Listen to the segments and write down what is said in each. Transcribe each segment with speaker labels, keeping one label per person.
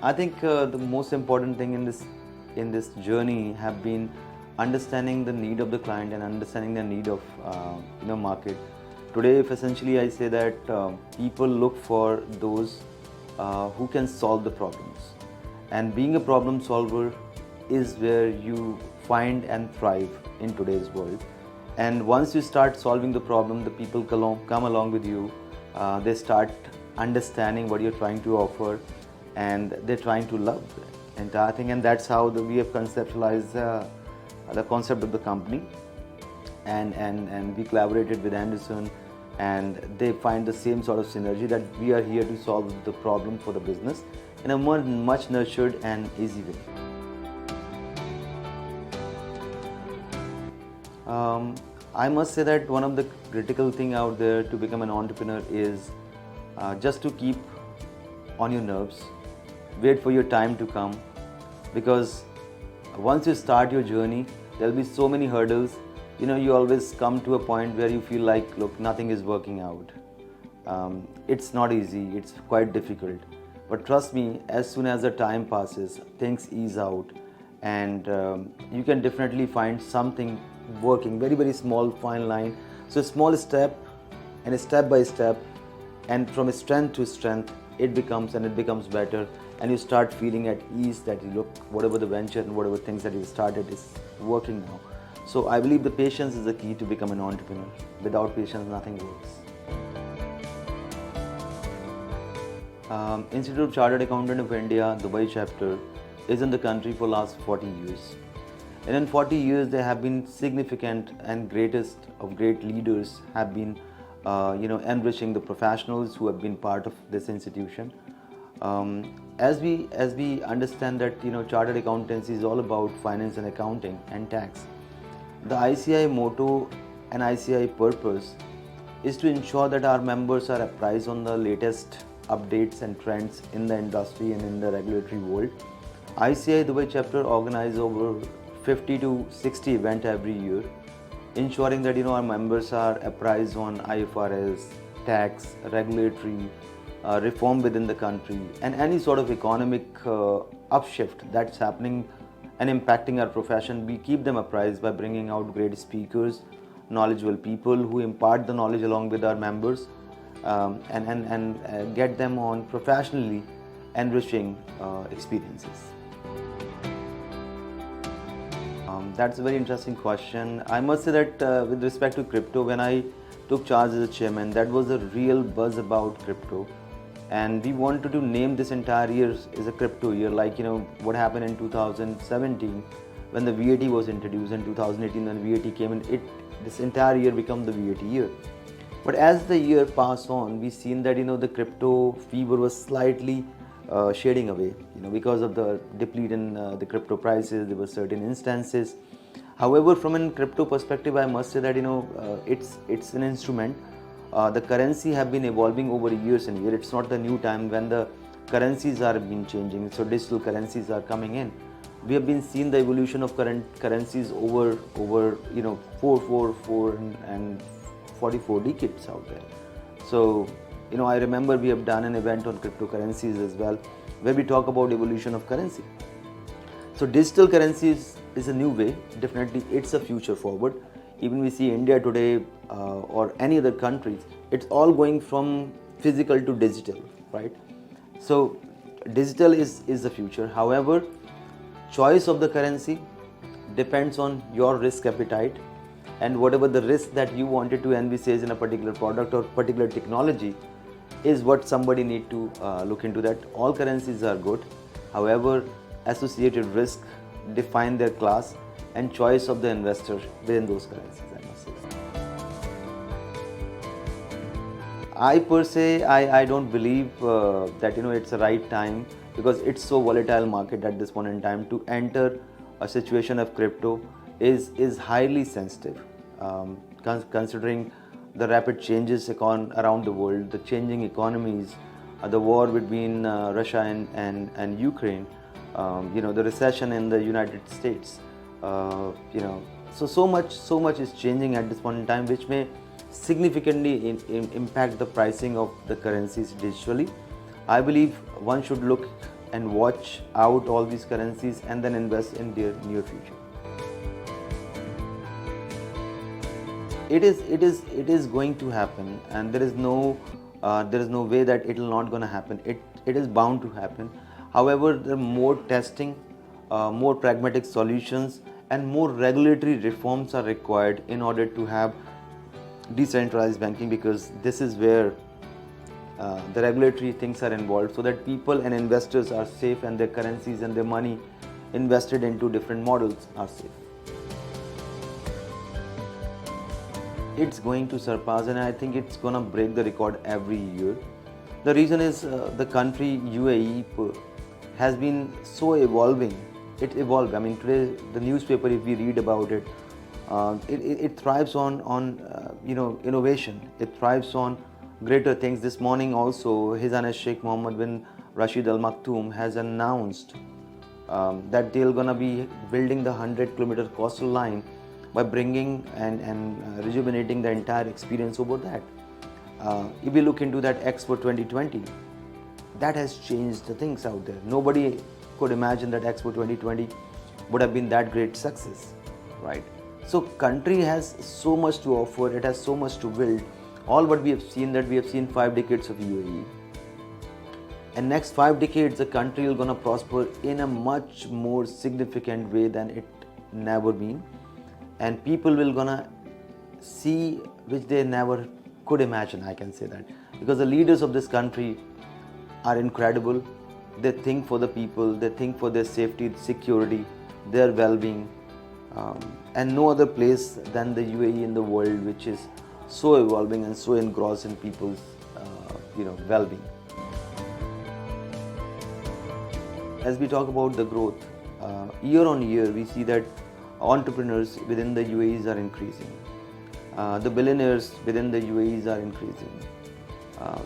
Speaker 1: I think the most important thing in this journey have been understanding the need of the client and understanding the need of market. Today, if essentially I say that people look for those who can solve the problems, and being a problem solver is where you find and thrive in today's world. And once you start solving the problem, the people come along with you. They start understanding what you're trying to offer, and they're trying to love the entire thing. And that's how we have conceptualized the concept of the company. And we collaborated with Andersen, and they find the same sort of synergy that we are here to solve the problem for the business in a much nurtured and easy way. I must say that one of the critical thing out there to become an entrepreneur is just to keep on your nerves, wait for your time to come, because once you start your journey, there'll be so many hurdles. You always come to a point where you feel like, look, nothing is working out. It's not easy, it's quite difficult. But trust me, as soon as the time passes, things ease out, and you can definitely find something working, very, very small, fine line. So a small step and a step by step, and from strength to strength, it becomes better, and you start feeling at ease that you look, whatever the venture and whatever things that you started is working now. So I believe the patience is the key to become an entrepreneur. Without patience, nothing works. Institute of Chartered Accountant of India, Dubai chapter, is in the country for last 40 years. And in 40 years, there have been significant and greatest of great leaders have been, enriching the professionals who have been part of this institution. As we understand that, chartered accountancy is all about finance and accounting and tax. The ICI motto and ICI purpose is to ensure that our members are apprised on the latest updates and trends in the industry and in the regulatory world. ICI Dubai chapter organizes over 50 to 60 events every year, ensuring that our members are apprised on IFRS, tax, regulatory, reform within the country, and any sort of economic upshift that's happening and impacting our profession. We keep them apprised by bringing out great speakers, knowledgeable people who impart the knowledge along with our members, and get them on professionally enriching experiences. That's a very interesting question. I must say that with respect to crypto, when I took charge as a chairman, that was a real buzz about crypto. And we wanted to name this entire year as a crypto year, like what happened in 2017 when the VAT was introduced, and 2018 when VAT came in, this entire year became the VAT year. But as the year passed on, we seen that the crypto fever was slightly shading away, because of the deplete in the crypto prices. There were certain instances. However, from a crypto perspective, I must say that it's an instrument. The currency have been evolving over years and years. It's not the new time when the currencies are been changing. So digital currencies are coming in. We have been seeing the evolution of current currencies over 4 and 44 decades out there. So I remember we have done an event on cryptocurrencies as well, where we talk about evolution of currency. So digital currencies is a new way. Definitely, it's a future forward. Even we see India today or any other countries, it's all going from physical to digital, right? So digital is the future. However, choice of the currency depends on your risk appetite, and whatever the risk that you wanted to envisage in a particular product or particular technology is what somebody need to look into. That all currencies are good. However, associated risk define their class and choice of the investor within those currencies, I must say. I per se, I don't believe that it's the right time, because it's so volatile market at this point in time. To enter a situation of crypto is highly sensitive, considering the rapid changes around the world, the changing economies, the war between Russia and Ukraine, the recession in the United States. So much is changing at this point in time, which may significantly impact the pricing of the currencies digitally. I believe one should look and watch out all these currencies and then invest in their near future. It is going to happen, and there is no way that it will not going to happen. It is bound to happen. However, the more testing, more pragmatic solutions, and more regulatory reforms are required in order to have decentralized banking, because this is where the regulatory things are involved, so that people and investors are safe and their currencies and their money invested into different models are safe. It's going to surpass, and I think it's going to break the record every year. The reason is the country UAE has been so evolving. It evolved. I mean, today the newspaper, if we read about it, it thrives on innovation. It thrives on greater things. This morning also, His Highness Sheikh Mohammed bin Rashid Al Maktoum has announced that they're gonna be building the 100-kilometer coastal line by bringing and rejuvenating the entire experience over that. If we look into that Expo 2020, that has changed the things out there. Nobody could imagine that Expo 2020 would have been that great success, right? So country has so much to offer, it has so much to build. All what we have seen, that we have seen 5 decades of UAE. And next 5 decades, the country will gonna prosper in a much more significant way than it never been. And people will gonna see which they never could imagine, I can say that. Because the leaders of this country are incredible. They think for the people, they think for their safety, security, their well-being. And no other place than the UAE in the world, which is so evolving and so engrossed in people's well-being. As we talk about the growth, year on year we see that entrepreneurs within the UAEs are increasing. The billionaires within the UAEs are increasing.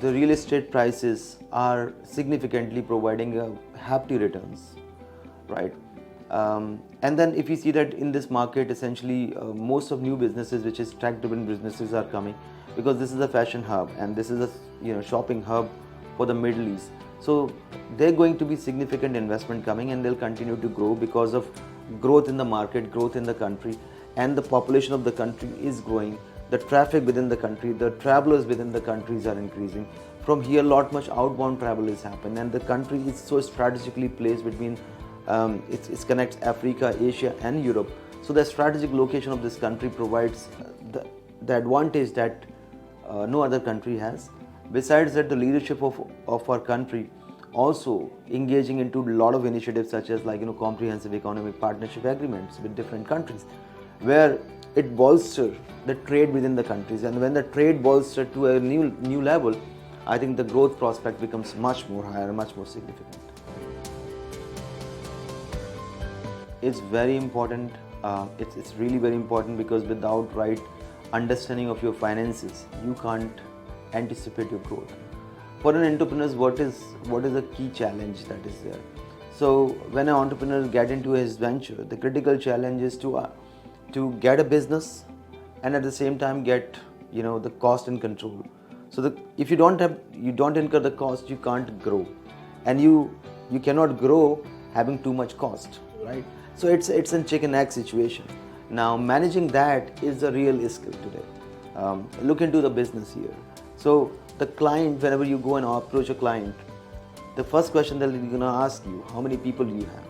Speaker 1: The real estate prices are significantly providing hefty returns, right? And then if you see that in this market, essentially most of new businesses, which is tech-driven businesses, are coming, because this is a fashion hub and this is a shopping hub for the Middle East. So they're going to be significant investment coming, and they'll continue to grow because of growth in the market, growth in the country, and the population of the country is growing. The traffic within the country, the travelers within the countries are increasing. From here, much outbound travel is happening, and the country is so strategically placed between it connects Africa, Asia, and Europe. So the strategic location of this country provides the advantage that no other country has. Besides that, the leadership of our country also engaging into a lot of initiatives, such as comprehensive economic partnership agreements with different countries, where it bolsters the trade within the countries. And when the trade bolsters to a new level, I think the growth prospect becomes much more higher, much more significant. It's very important. It's really very important, because without right understanding of your finances, you can't anticipate your growth. For an entrepreneur, what is the key challenge that is there? So when an entrepreneur gets into his venture, the critical challenge is to get a business and at the same time get the cost in control. So if you don't incur the cost, you can't grow, and you cannot grow having too much cost, right? So it's a chicken egg situation. Now managing that is a real skill today. Look into the business here. So the client, whenever you go and approach a client, the first question that they're gonna ask you, how many people do you have?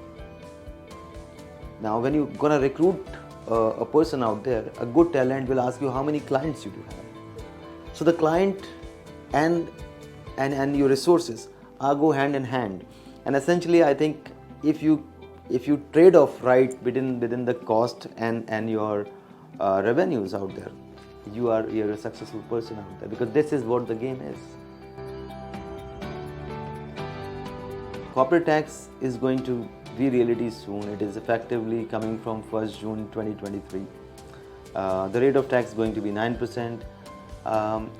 Speaker 1: Now when you're gonna recruit a person out there, a good talent will ask you how many clients you do have. So the client and your resources go hand in hand. And essentially, I think if you trade off right within the cost and your revenues out there, you're a successful person out there, because this is what the game is. Corporate tax is going to be reality soon. It is effectively coming from 1st June 2023. The rate of tax is going to be 9%.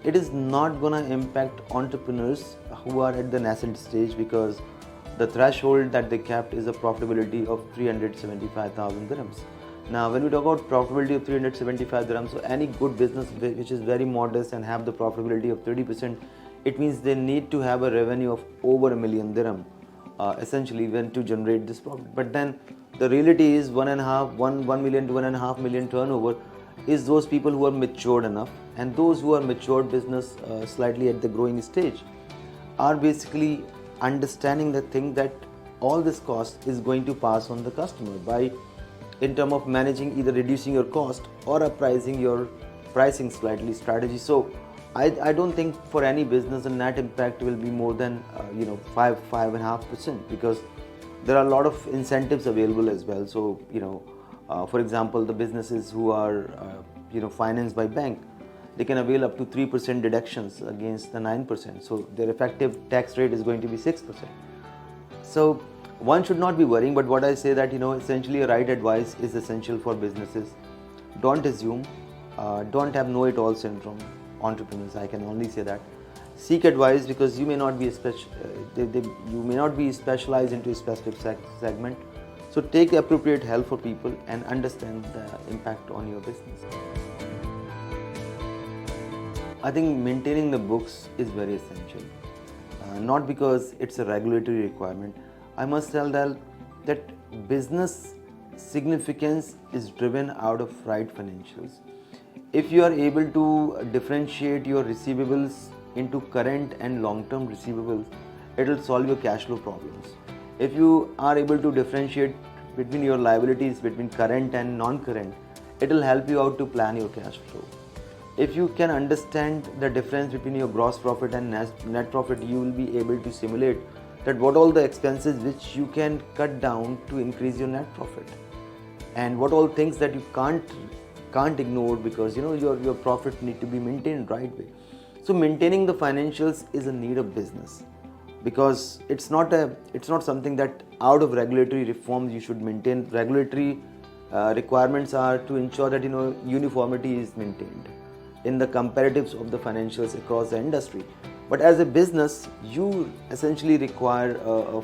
Speaker 1: It is not going to impact entrepreneurs who are at the nascent stage, because the threshold that they kept is a profitability of 375,000 dirhams. Now, when we talk about profitability of 375 dirhams, so any good business which is very modest and have the profitability of 30%, it means they need to have a revenue of over $1 million dirham essentially when to generate this profit. But then the reality is 1 million to 1.5 million turnover is those people who are matured enough, and those who are matured business slightly at the growing stage are basically understanding the thing that all this cost is going to pass on the customer by in terms of managing, either reducing your cost or uppricing your pricing slightly strategy. So I don't think for any business the net impact will be more than 5.5%, because there are a lot of incentives available as well. So for example, the businesses who are financed by bank, they can avail up to 3% deductions against the 9%. So their effective tax rate is going to be 6%. So one should not be worrying, but what I say that essentially a right advice is essential for businesses. Don't assume, don't have know-it-all syndrome. Entrepreneurs, I can only say that. Seek advice, because you may not be you may not be specialized into a specific segment. So take appropriate help for people and understand the impact on your business. I think maintaining the books is very essential. Not because it's a regulatory requirement. I must tell that business significance is driven out of right financials. If you are able to differentiate your receivables into current and long-term receivables, it will solve your cash flow problems. If you are able to differentiate between your liabilities between current and non-current, it will help you out to plan your cash flow. If you can understand the difference between your gross profit and net profit, you will be able to simulate that what all the expenses which you can cut down to increase your net profit, and what all things that you can't ignore, because your profit need to be maintained right way. So maintaining the financials is a need of business, because it's not something that out of regulatory reforms you should maintain. Regulatory requirements are to ensure that uniformity is maintained in the comparatives of the financials across the industry. But as a business, you essentially require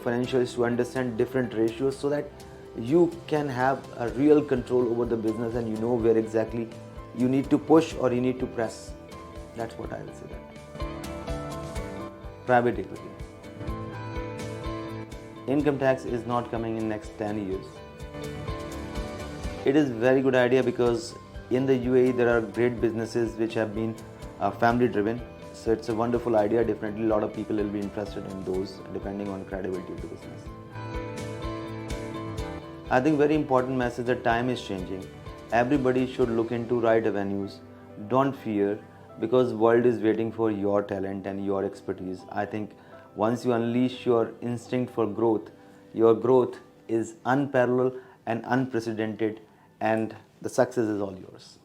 Speaker 1: financials to understand different ratios, so that you can have a real control over the business, and where exactly you need to push or you need to press. That's what I will say that. Private equity. Income tax is not coming in next 10 years. It is very good idea, because in the UAE there are great businesses which have been family driven. So it's a wonderful idea. Definitely a lot of people will be interested in those, depending on credibility of the business. I think very important message that time is changing. Everybody should look into right avenues. Don't fear, because world is waiting for your talent and your expertise. I think once you unleash your instinct for growth, your growth is unparalleled and unprecedented, and the success is all yours.